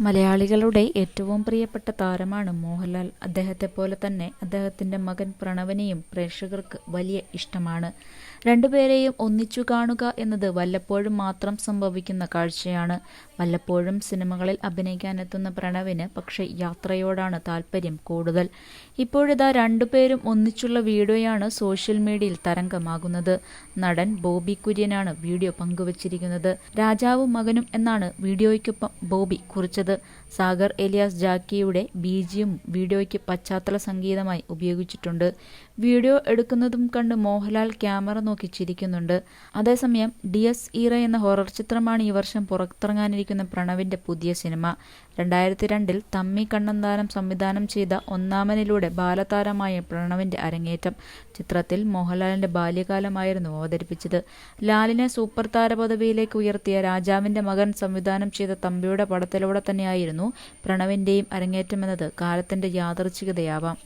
മലയാളികളുടെ ഏറ്റവും പ്രിയപ്പെട്ട താരമാണ് മോഹൻലാൽ. അദ്ദേഹത്തെപ്പോലെ തന്നെ അദ്ദേഹത്തിന്റെ മകൻ പ്രണവിനെയും പ്രേക്ഷകർക്ക് വലിയ ഇഷ്ടമാണ്. രണ്ടുപേരെയും ഒന്നിച്ചു കാണുക എന്നത് വല്ലപ്പോഴും മാത്രം സംഭവിക്കുന്ന കാഴ്ചയാണ്. വല്ലപ്പോഴും സിനിമകളിൽ അഭിനയിക്കാനെത്തുന്ന പ്രണവിന് പക്ഷേ യാത്രയോടാണ് താല്പര്യം കൂടുതൽ. ഇപ്പോഴിതാ രണ്ടുപേരും ഒന്നിച്ചുള്ള വീഡിയോയാണ് സോഷ്യൽ മീഡിയയിൽ തരംഗമാകുന്നത്. നടൻ ബോബി കുര്യനാണ് വീഡിയോ പങ്കുവച്ചിരിക്കുന്നത്. രാജാവും മകനും എന്നാണ് വീഡിയോയ്ക്കൊപ്പം ബോബി കുറിച്ചത്. സാഗർ എലിയാസ് ജാക്കിയുടെ ബിജിഎം വീഡിയോയ്ക്ക് പശ്ചാത്തല സംഗീതമായി ഉപയോഗിച്ചിട്ടുണ്ട്. വീഡിയോ എടുക്കുന്നതും കണ്ട് മോഹൻലാൽ ക്യാമറ നോക്കി ചിരിക്കുന്നുണ്ട്. അതേസമയം ഡിയസ് ഈറ എന്ന ഹൊറർ ചിത്രമാണ് ഈ വർഷം പുറത്തിറങ്ങാനിരിക്കുന്ന പ്രണവിന്റെ പുതിയ സിനിമ. 2002 തമ്മി കണ്ണന്താനം സംവിധാനം ചെയ്ത ഒന്നാമനിലൂടെ ബാലതാരമായ പ്രണവിന്റെ അരങ്ങേറ്റം. ചിത്രത്തിൽ മോഹൻലാലിന്റെ ബാല്യകാലമായിരുന്നു അവതരിപ്പിച്ചത്. ലാലിനെ സൂപ്പർ താര പദവിയിലേക്ക് ഉയർത്തിയ രാജാവിന്റെ മകൻ സംവിധാനം ചെയ്ത തമ്പിയുടെ പടത്തിലൂടെ തന്നെയായിരുന്നു പ്രണവിന്റെയും അരങ്ങേറ്റമെന്നത് കാലത്തിന്റെ യാദൃച്ഛികതയാവാം.